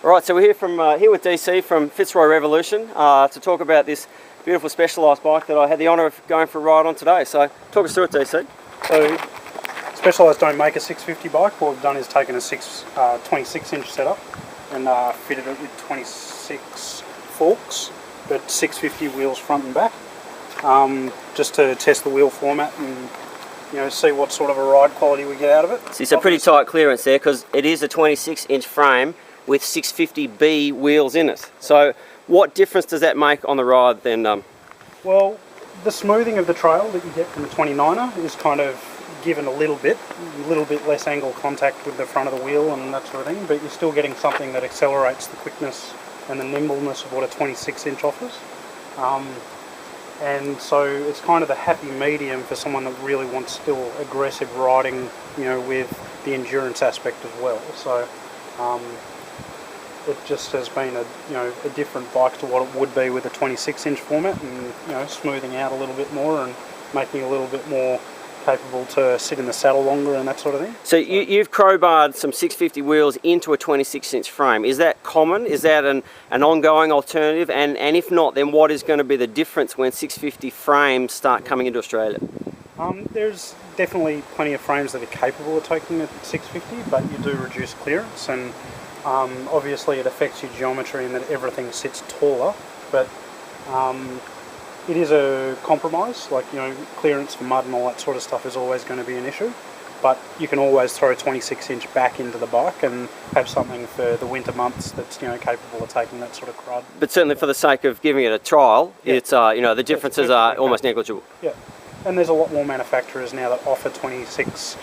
Alright, so we're here with DC from Fitzroy Revolution to talk about this beautiful Specialized bike that I had the honour of going for a ride on today. So talk us through it, DC. So Specialized don't make a 650 bike. What we've done is taken a 26-inch setup and fitted it with 26 forks, but 650 wheels front and back, just to test the wheel format and see what sort of a ride quality we get out of it. So it's a pretty tight clearance there because it is a 26-inch frame with 650B wheels in it. So what difference does that make on the ride then? Well, the smoothing of the trail that you get from the 29er is kind of given a little bit less angle contact with the front of the wheel and that sort of thing, but you're still getting something that accelerates the quickness and the nimbleness of what a 26-inch offers. And so it's kind of the happy medium for someone that really wants still aggressive riding, with the endurance aspect as well. So it just has been a different bike to what it would be with a 26-inch format, and smoothing out a little bit more and making it a little bit more capable to sit in the saddle longer and that sort of thing. So you've crowbarred some 650 wheels into a 26-inch frame. Is that common? Is that an ongoing alternative? And if not, then what is going to be the difference when 650 frames start coming into Australia? There's definitely plenty of frames that are capable of taking a 650, but you do reduce clearance, and obviously it affects your geometry in that everything sits taller, but it is a compromise. Like, clearance for mud and all that sort of stuff is always going to be an issue, but you can always throw a 26-inch back into the bike and have something for the winter months that's capable of taking that sort of crud. But certainly for the sake of giving it a trial, yeah. It's the differences are almost negligible. Yeah, and there's a lot more manufacturers now that offer 26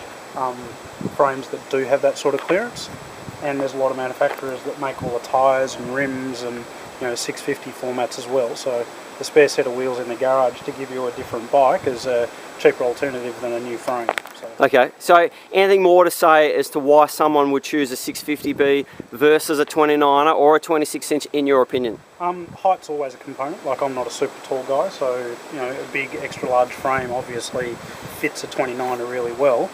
frames that do have that sort of clearance, and there's a lot of manufacturers that make all the tyres and rims and 650 formats as well. So the spare set of wheels in the garage to give you a different bike is a cheaper alternative than a new frame. So. Okay, so anything more to say as to why someone would choose a 650B versus a 29er or a 26-inch in your opinion? Height's always a component. Like, I'm not a super tall guy, so a big extra large frame obviously fits a 29er really well.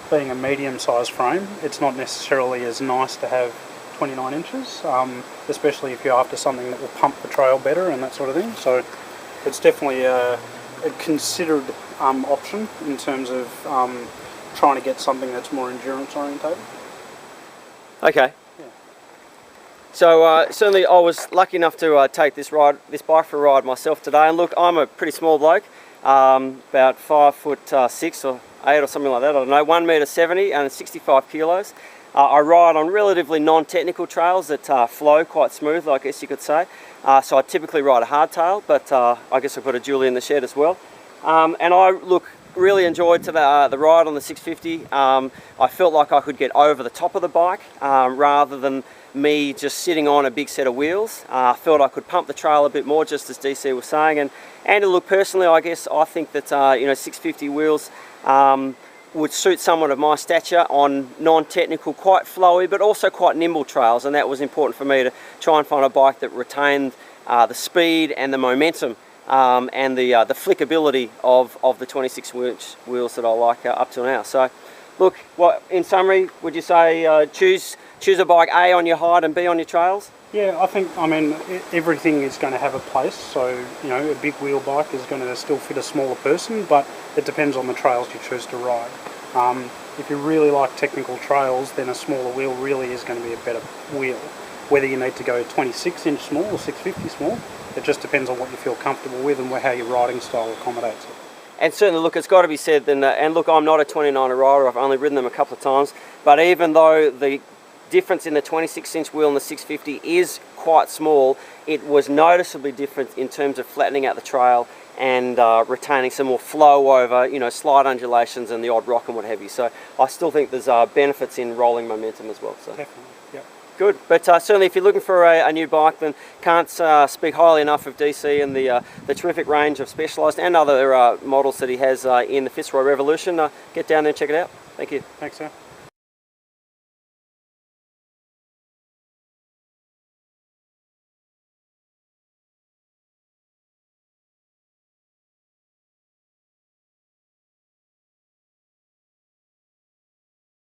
Being a medium-sized frame, it's not necessarily as nice to have 29 inches, especially if you're after something that will pump the trail better and that sort of thing. So it's definitely a considered option in terms of trying to get something that's more endurance orientated. Okay. Yeah. So certainly I was lucky enough to take this bike for a ride myself today, and look, I'm a pretty small bloke, about 5'6" or 8" or something like that, I don't know, 1.70 m and 65 kilos. I ride on relatively non-technical trails that flow quite smoothly, I guess you could say. So I typically ride a hardtail, but I guess I've got a dually in the shed as well. And I really enjoyed the ride on the 650. I felt like I could get over the top of the bike rather than me just sitting on a big set of wheels. I felt I could pump the trail a bit more, just as DC was saying. And look, personally, I guess I think that 650 wheels would suit someone of my stature on non-technical, quite flowy, but also quite nimble trails, and that was important for me to try and find a bike that retained the speed and the momentum and the flickability of the 26-inch wheels that I like up till now. So, look, in summary, would you say choose a bike A on your height and B on your trails? Yeah, I mean, everything is going to have a place. So, a big wheel bike is going to still fit a smaller person, but it depends on the trails you choose to ride. If you really like technical trails, then a smaller wheel really is going to be a better wheel. Whether you need to go 26-inch small or 650 small, it just depends on what you feel comfortable with and how your riding style accommodates it. And certainly, look, it's got to be said, and look, I'm not a 29er rider, I've only ridden them a couple of times, but even though the difference in the 26-inch wheel and the 650 is quite small, it was noticeably different in terms of flattening out the trail and retaining some more flow over, slight undulations and the odd rock and what have you. So I still think there's benefits in rolling momentum as well. So. Definitely, yeah. Good, but certainly if you're looking for a new bike, then can't speak highly enough of DC and the terrific range of Specialized and other models that he has in the Fitzroy Revolution. Get down there and check it out. Thank you. Thanks, sir.